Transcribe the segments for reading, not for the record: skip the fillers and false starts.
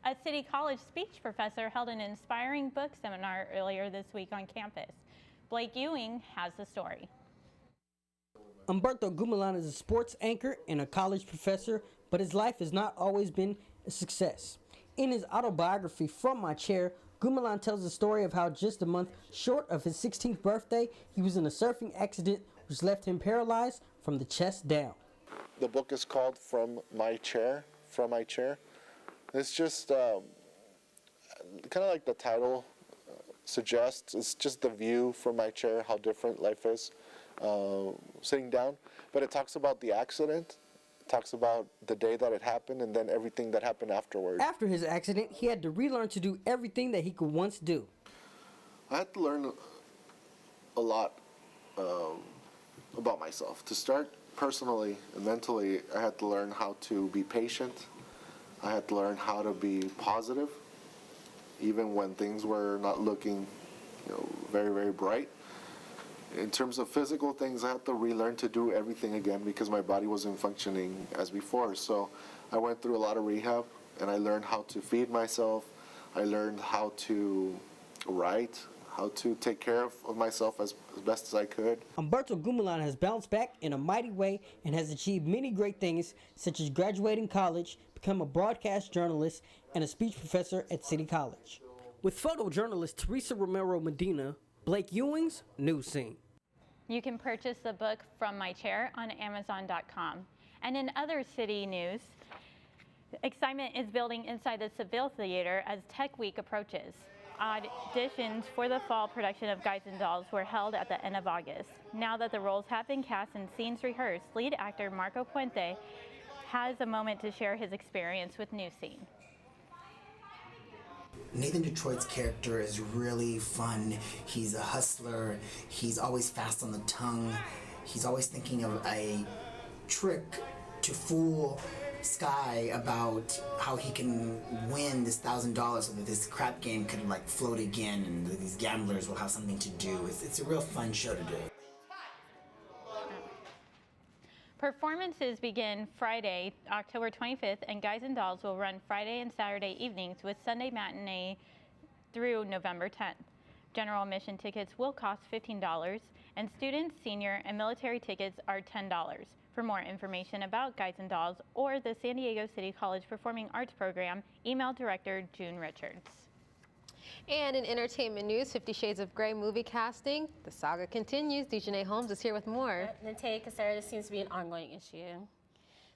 A City College speech professor held an inspiring book seminar earlier this week on campus. Blake Ewing has the story. Humberto Gumelan is a sports anchor and a college professor, but his life has not always been a success. In his autobiography, From My Chair, Gumelan tells the story of how just a month short of his 16th birthday, he was in a surfing accident which left him paralyzed from the chest down. The book is called From My Chair. It's just kind of like the title suggests. It's just the view from my chair, how different life is sitting down. But it talks about the accident, it talks about the day that it happened, and then everything that happened afterward. After his accident, he had to relearn to do everything that he could once do. I had to learn a lot about myself. To start personally and mentally, I had to learn how to be patient. I had to learn how to be positive, even when things were not looking, very, very bright. In terms of physical things, I had to relearn to do everything again because my body wasn't functioning as before. So I went through a lot of rehab, and I learned how to feed myself. I learned how to write, how to take care of myself as best as I could. Humberto Gumelan has bounced back in a mighty way and has achieved many great things, such as graduating college, become a broadcast journalist, and a speech professor at City College. With photojournalist Teresa Romero Medina, Blake Ewing's Newscene. You can purchase the book From My Chair on Amazon.com. And in other city news, excitement is building inside the Seville Theater as Tech Week approaches. Auditions for the fall production of Guys and Dolls were held at the end of August. Now that the roles have been cast and scenes rehearsed, lead actor Marco Puente has a moment to share his experience with Newscene. Nathan Detroit's character is really fun. He's a hustler. He's always fast on the tongue. He's always thinking of a trick to fool Sky about how he can win this $1,000 so that this crap game could float again and these gamblers will have something to do. It's a real fun show to do. Performances begin Friday, October 25th, and Guys and Dolls will run Friday and Saturday evenings with Sunday matinee through November 10th. General admission tickets will cost $15, and student, senior, and military tickets are $10. For more information about Guys and Dolls or the San Diego City College Performing Arts Program, email Director June Richards. And in entertainment news, 50 Shades of Grey movie casting. The saga continues. Dejanay Holmes is here with more. Nate, Cassara, this seems to be an ongoing issue.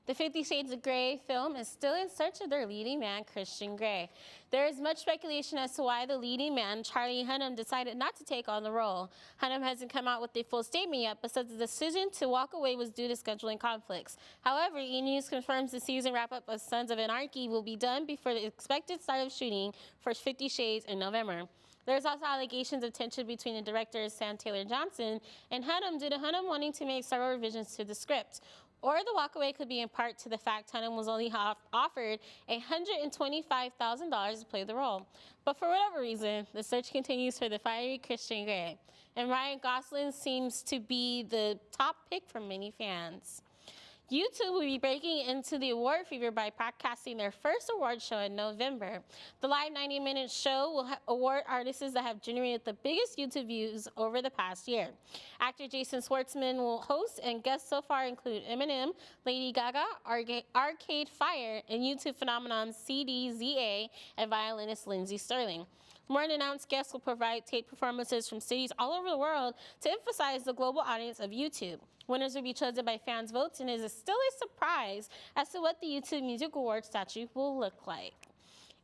The 50 Shades of Grey film is still in search of their leading man, Christian Grey. There is much speculation as to why the leading man, Charlie Hunnam, decided not to take on the role. Hunnam hasn't come out with a full statement yet, but said the decision to walk away was due to scheduling conflicts. However, E! News confirms the season wrap-up of Sons of Anarchy will be done before the expected start of shooting for 50 Shades in November. There's also allegations of tension between the directors Sam Taylor Johnson and Hunnam due to Hunnam wanting to make several revisions to the script. Or the walkaway could be in part to the fact Hunnam was only offered $125,000 to play the role. But for whatever reason, the search continues for the fiery Christian Grey. And Ryan Gosling seems to be the top pick for many fans. YouTube will be breaking into the award fever by broadcasting their first award show in November. The live 90-minute show will award artists that have generated the biggest YouTube views over the past year. Actor Jason Schwartzman will host, and guests so far include Eminem, Lady Gaga, Arcade Fire, and YouTube phenomenon CDZA, and violinist Lindsey Sterling. More unannounced guests will provide tape performances from cities all over the world to emphasize the global audience of YouTube. Winners will be chosen by fans' votes, and it is still a surprise as to what the YouTube Music Awards statue will look like.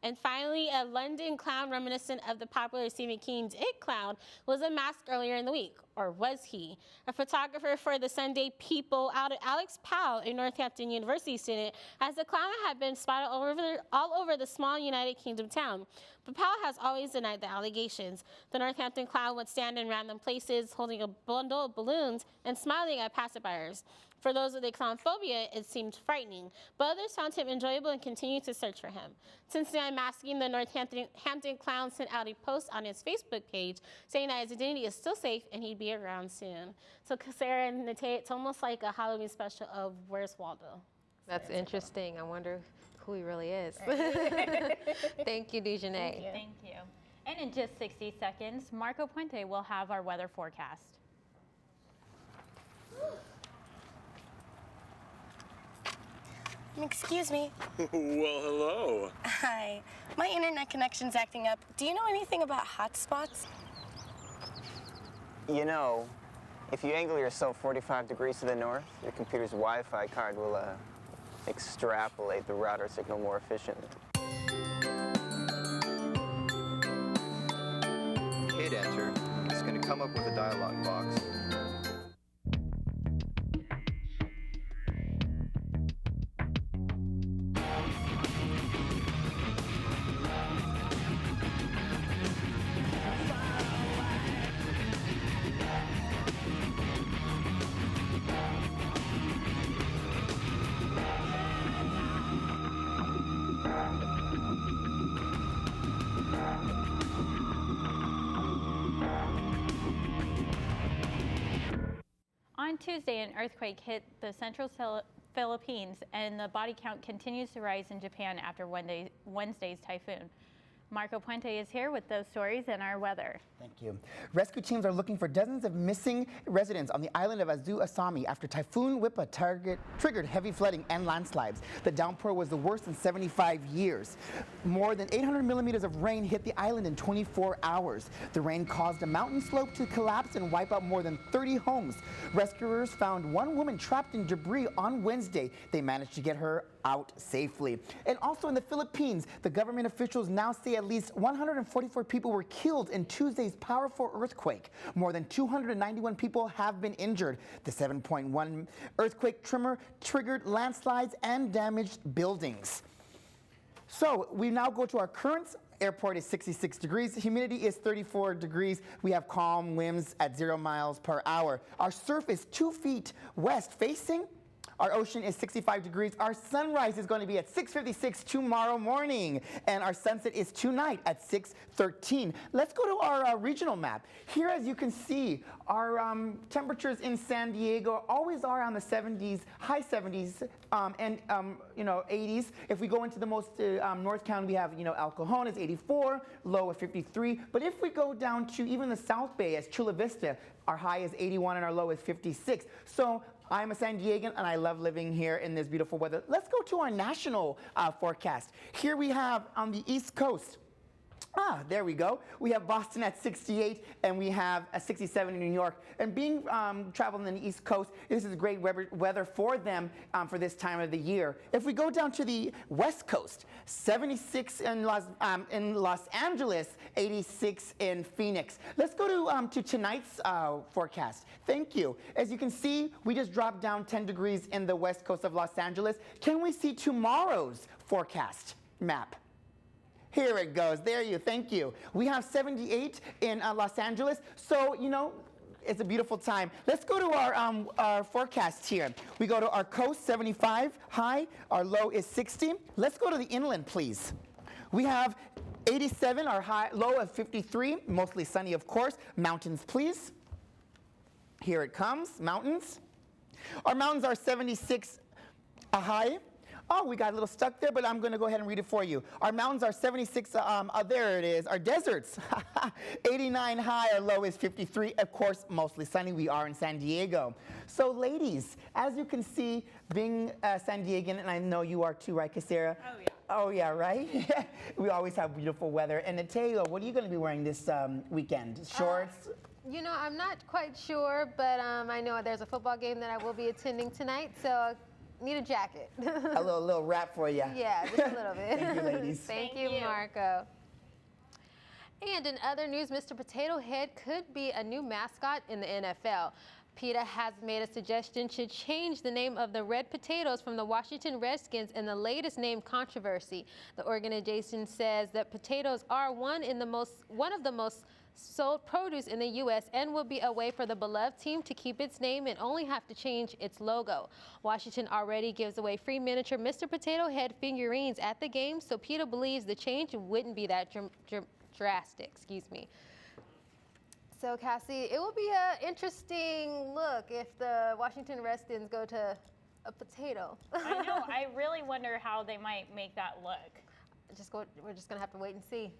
And finally, a London clown reminiscent of the popular Stephen King's It clown was unmasked earlier in the week, or was he? A photographer for the Sunday People outed Alex Powell, a Northampton University student, as the clown had been spotted all over the small United Kingdom town. But Powell has always denied the allegations. The Northampton clown would stand in random places holding a bundle of balloons and smiling at passerbyers. For those with a clown phobia, it seemed frightening, but others found him enjoyable and continued to search for him. Since the unmasking, the Northampton clown sent out a post on his Facebook page saying that his identity is still safe and he'd be around soon. So Sarah and Nate, it's almost like a Halloween special of Where's Waldo. That's interesting. I wonder who he really is. Thank you, Dejanay. Thank you. And in just 60 seconds, Marco Puente will have our weather forecast. Excuse me. Well, hello. Hi. My internet connection's acting up. Do you know anything about hotspots? You know, if you angle yourself 45 degrees to the north, your computer's Wi-Fi card will extrapolate the router signal more efficiently. Hit enter. It's going to come up with a dialog box. On Tuesday, an earthquake hit the central Philippines, and the body count continues to rise in Japan after Wednesday's typhoon. Marco Puente is here with those stories and our weather. Thank you. Rescue teams are looking for dozens of missing residents on the island of Azu Asami after Typhoon Wipa triggered heavy flooding and landslides. The downpour was the worst in 75 years. More than 800 millimeters of rain hit the island in 24 hours. The rain caused a mountain slope to collapse and wipe out more than 30 homes. Rescuers found one woman trapped in debris on Wednesday. They managed to get her out safely. And also in the Philippines, the government officials now say at least 144 people were killed in Tuesday's powerful earthquake. More than 291 people have been injured. The 7.1 earthquake tremor triggered landslides and damaged buildings. So we now go to our current. Airport is 66 degrees. Humidity is 34 degrees. We have calm winds at 0 miles per hour. Our surf is 2 feet west facing. Our ocean is 65 degrees. Our sunrise is going to be at 6:56 tomorrow morning. And our sunset is tonight at 6:13. Let's go to our regional map. Here, as you can see, our temperatures in San Diego always are on the 70s, high 70s, and 80s. If we go into the most north county, we have, El Cajon is 84, low of 53. But if we go down to even the South Bay as Chula Vista, our high is 81 and our low is 56. So I'm a San Diegan, and I love living here in this beautiful weather. Let's go to our national forecast. Here we have on the East Coast. There we go. We have Boston at 68, and we have a 67 in New York. And being traveling on the East Coast, this is great weather for them for this time of the year. If we go down to the West Coast, 76 in Los Angeles, 86 in Phoenix. Let's go to tonight's forecast. Thank you. As you can see, we just dropped down 10 degrees in the West Coast of Los Angeles. Can we see tomorrow's forecast map? Here it goes. Thank you. We have 78 in Los Angeles. So, it's a beautiful time. Let's go to our forecast here. We go to our coast, 75 high. Our low is 60. Let's go to the inland, please. We have 87, our low of 53, mostly sunny, of course. Mountains, please. Here it comes, mountains. Our mountains are 76 high. Oh, we got a little stuck there, but I'm going to go ahead and read it for you. Our mountains are 76, there it is. Our deserts, 89 high, our low is 53. Of course, mostly sunny. We are in San Diego. So, ladies, as you can see, being San Diegan, and I know you are too, right, Casera? Oh, yeah. Oh, yeah, right? We always have beautiful weather. And Nateo, what are you going to be wearing this weekend? Shorts? I'm not quite sure, but I know there's a football game that I will be attending tonight, so need a jacket. A little wrap for you. Yeah, just a little bit. Thank you, ladies. Thank you, Marco. And in other news, Mr. Potato Head could be a new mascot in the NFL. PETA has made a suggestion to change the name of the Red Potatoes from the Washington Redskins in the latest name controversy. The organization says that potatoes are one of the most sold produce in the U.S. and will be a way for the beloved team to keep its name and only have to change its logo. Washington already gives away free miniature Mr. Potato Head figurines at the game, so PETA believes the change wouldn't be that drastic. So, Cassie, it will be an interesting look if the Washington Redskins go to a potato. I know. I really wonder how they might make that look. We're just gonna have to wait and see.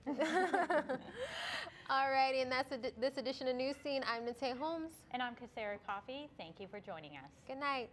Alrighty, and that's this edition of News Scene. I'm Nate Holmes. And I'm Cassara Coffee. Thank you for joining us. Good night.